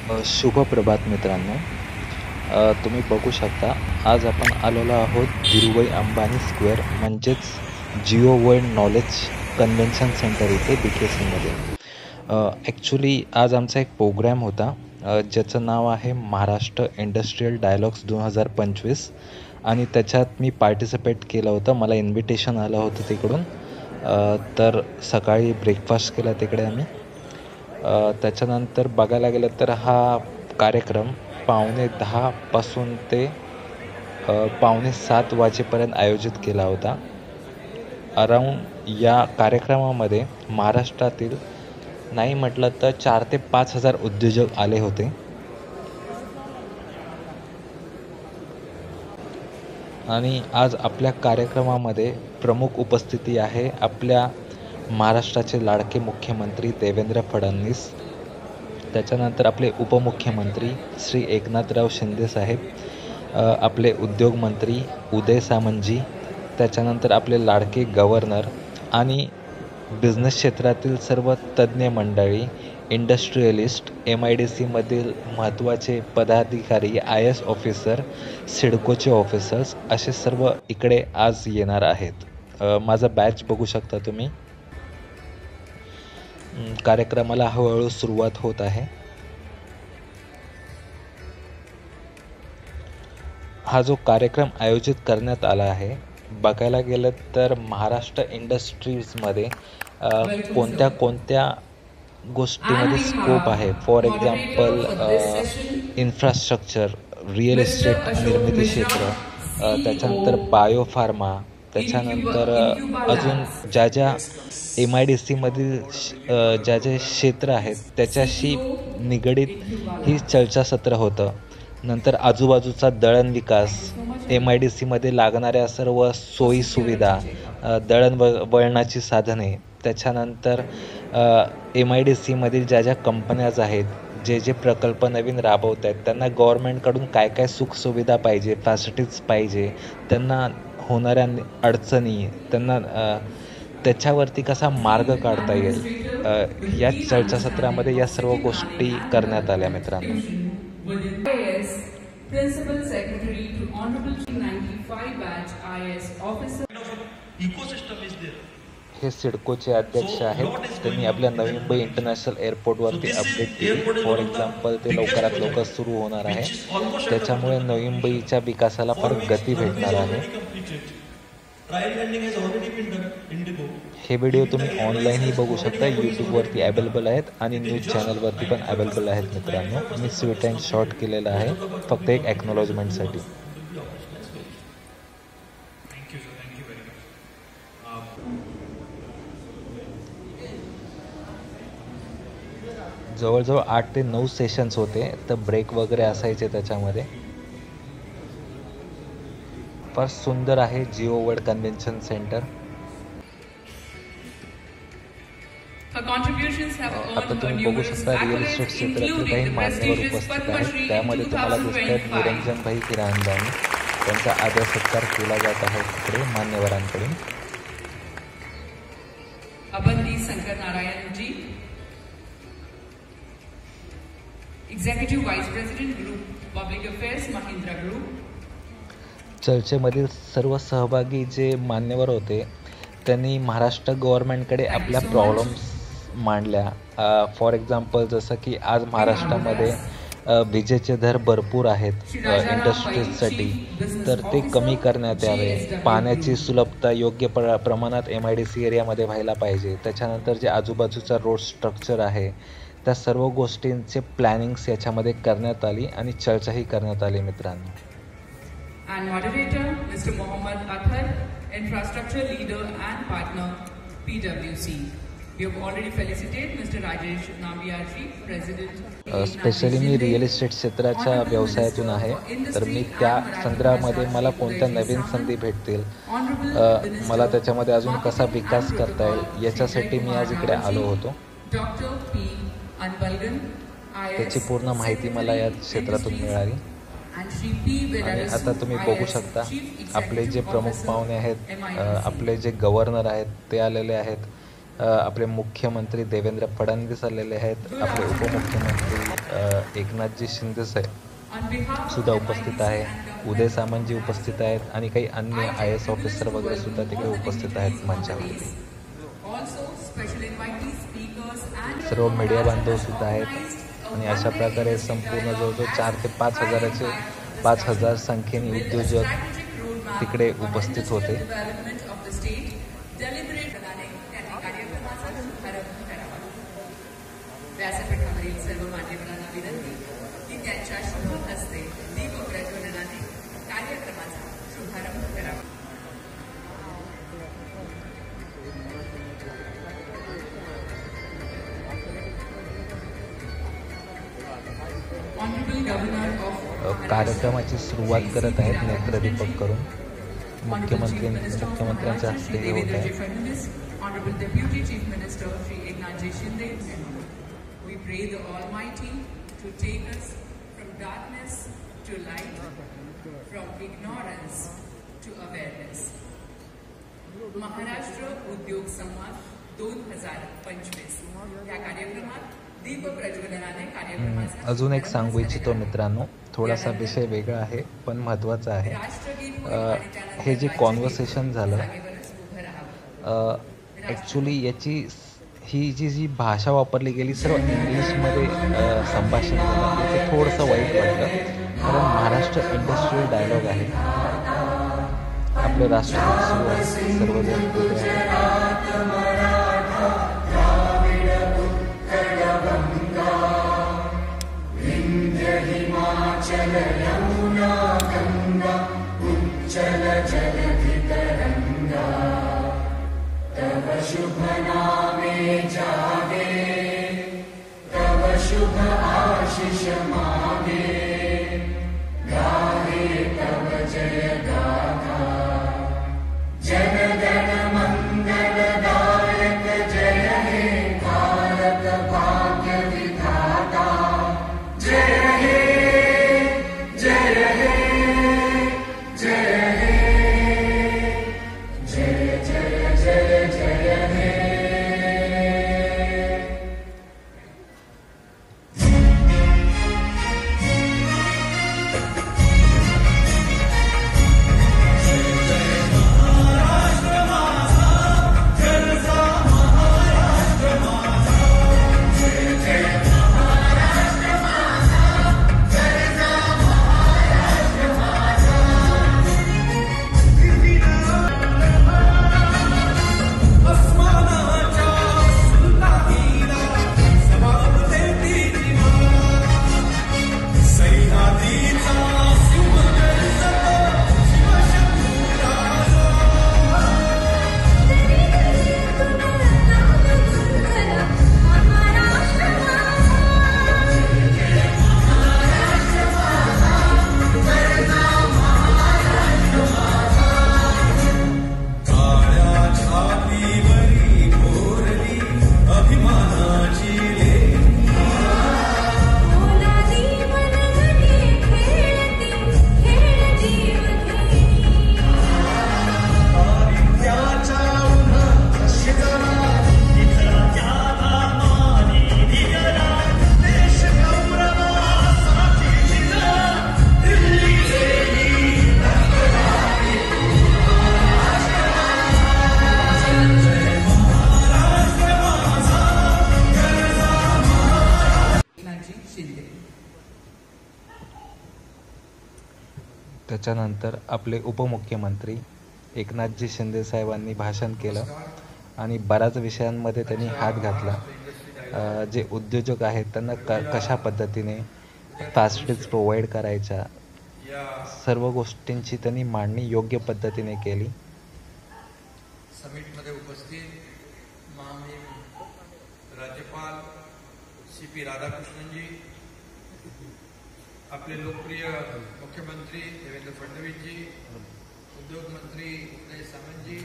शुभ प्रभात मित्रांनो. तुम्ही बघू शकता आज आपण आलेलो आहोत धीरूभाई अंबानी स्क्वेअर म्हणजेच Jio world knowledge convention centre इथे BKCमध्ये. ॲक्च्युली आज आमचा एक प्रोग्रॅम होता ज्याचं नाव आहे महाराष्ट्र इंडस्ट्रियल डायलॉग्स 2025 आणि त्याच्यात मी पार्टिसिपेट केलं होतं. मला इन्व्हिटेशन आलं होतं तिकडून. तर सकाळी ब्रेकफास्ट केला तिकडे आम्ही. त्याच्यानंतर बघायला गेलं तर हा कार्यक्रम 9:15 पासून ते 6:45 वाजेपर्यंत आयोजित केला होता. अराऊंड या कार्यक्रमामध्ये महाराष्ट्रातील नाही म्हटलं तर 4,000 ते 5,000 उद्योजक आले होते. आणि आज आपल्या कार्यक्रमामध्ये प्रमुख उपस्थिती आहे आपल्या महाराष्ट्राचे लाडके मुख्यमंत्री देवेंद्र फडणवीस, त्याच्यानंतर आपले उपमुख्यमंत्री श्री एकनाथराव शिंदे साहेब, आपले उद्योगमंत्री उदय सामंतजी, त्याच्यानंतर आपले लाडके गव्हर्नर आणि बिझनेस क्षेत्रातील सर्व तज्ज्ञ मंडळी, इंडस्ट्रियलिस्ट, MIDCमधील महत्त्वाचे पदाधिकारी, IAS ऑफिसर, सिडकोचे ऑफिसर्स असे सर्व इकडे आज येणार आहेत. माझा बॅच बघू शकता तुम्ही. कार्यक्रमाला हळूहळू सुरुवात होत आहे. हा जो कार्यक्रम आयोजित करण्यात आला आहे, बघायला गेलं तर महाराष्ट्र इंडस्ट्रीजमध्ये कोणत्या कोणत्या गोष्टीमध्ये स्कोप आहे. For example infrastructure, real estate निर्मिती क्षेत्र, त्याच्यानंतर बायोफार्मा, त्याच्यानंतर अजून ज्या MIDCमधील ज्या क्षेत्र आहेत त्याच्याशी निगडीत ही चर्चासत्र होतं. नंतर आजूबाजूचा दळण विकास, MIDCमध्ये लागणाऱ्या सर्व सोयीसुविधा, वळणाची साधने, त्याच्यानंतर MIDCमधील ज्या कंपन्याज आहेत, जे प्रकल्प नवीन राबवत आहेत त्यांना गव्हर्मेंटकडून काय काय सुखसुविधा पाहिजे, फॅसिलिटीज पाहिजे, त्यांना होणाऱ्या अडचणी, त्यांना त्याच्यावरती कसा मार्ग काढता येईल, या चर्चासत्रामध्ये या सर्व गोष्टी करण्यात आल्या मित्रांनो. Principal Secretary to Honorable 95 batch IAS officer. Ecosystem is there. हे सिडकोचे अध्यक्ष आहेत. त्यांनी आपल्या नवी मुंबई इंटरनॅशनल एअरपोर्टवरती अपडेट केली. फॉर एक्झाम्पल ते लवकरात लवकर सुरू होणार आहे. त्याच्यामुळे नवी मुंबईच्या विकासाला फार गती भेटणार आहे. हे व्हिडिओ तुम्ही ऑनलाईनही बघू शकता. यूट्यूबवरती अवेलेबल आहेत आणि न्यूज चॅनलवरती पण अवेलेबल आहेत मित्रांनो. मी स्वीट अँड शॉर्ट केलेला आहे फक्त एक ॲक्नॉलेजमेंटसाठी. जवळजवळ 8 ते 9 सेशन्स होते, तर ब्रेक वगैरे असायचे त्याच्यामध्ये. फार सुंदर आहे जिओ वर्ल्ड कन्व्हेन्शन सेंटर. आता तुम्ही बघू शकता रिअल इस्टेट क्षेत्रातील काही मान्यवर उपस्थित आहेत. त्यामध्ये तुम्हाला दिसतात निरंजन भाई किराणदानी. त्यांचा आदर सत्कार केला जात आहे तिकडे मान्यवरांकडून. अबंदी Shankar Narayan ji, executive vice president group public affairs Mahindra group. चर्चेमधील सर्व सहभागी जे मान्यवर होते त्यांनी महाराष्ट्र गव्हर्नमेंटकडे आपल्या प्रॉब्लेम्स मांडल्या. फॉर एक्झाम्पल जसं की आज महाराष्ट्रामध्ये विजेचे दर भरपूर आहेत इंडस्ट्रीजसाठी, तर ते कमी करण्यात यावे. पाण्याची सुलभता योग्य प्रमाणात MIDC एरियामध्ये व्हायला पाहिजे. त्याच्यानंतर जे आजूबाजूचा रोड स्ट्रक्चर आहे त्या सर्व गोष्टींचे प्लॅनिंग्स याच्यामध्ये करण्यात आली आणि चर्चाही करण्यात आली मित्रांनो. And moderator Mr. Mohammad Athar, infrastructure leader and partner PwC. We have already felicitate Mr. Rajesh Nambiarji, president. Specially मी रिअल इस्टेट क्षेत्राच्या व्यवसायातून आहे, तर मी त्या संदर्भामध्ये मला कोणत्या नवीन संधी भेटतील, मला त्याच्यामध्ये अजून कसा विकास करता येईल याच्यासाठी मी आज इकडे आलो होतो. त्याची पूर्ण माहिती मला या क्षेत्रातून मिळाली. आणि आता तुम्ही बघू शकता आपले जे प्रमुख पाहुणे आहेत, आपले जे गव्हर्नर आहेत ते आलेले आहेत. आपले मुख्यमंत्री देवेंद्र फडणवीस आलेले आहेत, आपले उपमुख्यमंत्री एकनाथजी शिंदे साहेब सुद्धा उपस्थित आहे, उदय सामंतजी उपस्थित आहेत आणि काही अन्य IAS ऑफिसर वगैरे सुद्धा तिकडे उपस्थित आहेत मंचावरती. सर्व मीडिया बांधव सुद्धा आहेत आणि अशा प्रकारे संपूर्ण जवळजवळ 4 ते 5,000 संख्येने उद्योजक तिकडे उपस्थित होते. व्यासपीठावरील सर्व मान्यवरांना विनंती की त्यांच्या शुभ हस्ते दीप प्रज्वलनाने कार्यक्रमाचा शुभारंभ करावा. कार्यक्रमाची सुरुवात करत आहेत नेत्रदीपक करून. मुख्यमंत्र्यांच्या हस्ते हे होत आहे. Honorable Deputy Chief Minister Shri Eknathji Shinde, we pray the Almighty to take us from darkness to light, from ignorance to awareness. Maharashtra उद्योग संवाद 2025 या कार्यक्रमात दीप प्रज्वलनाने कार्यक्रमाचा अजून एक सांगू इच्छितो मित्रांनो, थोडासा विषय वेगळा आहे पण महत्त्वाचा आहे. हे जे कॉन्व्हर्सेशन झालं ॲक्च्युली ही जी भाषा वापरली गेली सर्व इंग्लिशमध्ये संभाषण झालं, याचं थोडंसं वाईट वाटतं. कारण महाराष्ट्र इंडस्ट्रियल डायलॉग आहे, आपलं राष्ट्रगीत सुरू आहे, सर्वजण वेगळे आहेत. शुभ नामे जागे, तव शुभ आशीष मागे, गाहे तव जय गाथा, जन गण मंगलदायक जय हे भारत भाग्य विधाता, जय हे जय हे जय हे जय जय जय जय हे. त्याच्यानंतर आपले उपमुख्यमंत्री एकनाथजी शिंदे साहेबांनी भाषण केलं आणि बऱ्याच विषयांमध्ये त्यांनी हात घातला. जे उद्योजक आहेत त्यांना कशा पद्धतीने फॅसिलिटीज प्रोव्हाइड करायच्या, सर्व गोष्टींची त्यांनी मांडणी योग्य पद्धतीने केली. समिटमध्ये उपस्थित माननीय राज्यपाल CP राधाकृष्णनजी, आपले लोकप्रिय मुख्यमंत्री देवेंद्र फडणवीस जी, उद्योग मंत्री उदय सामंत जी,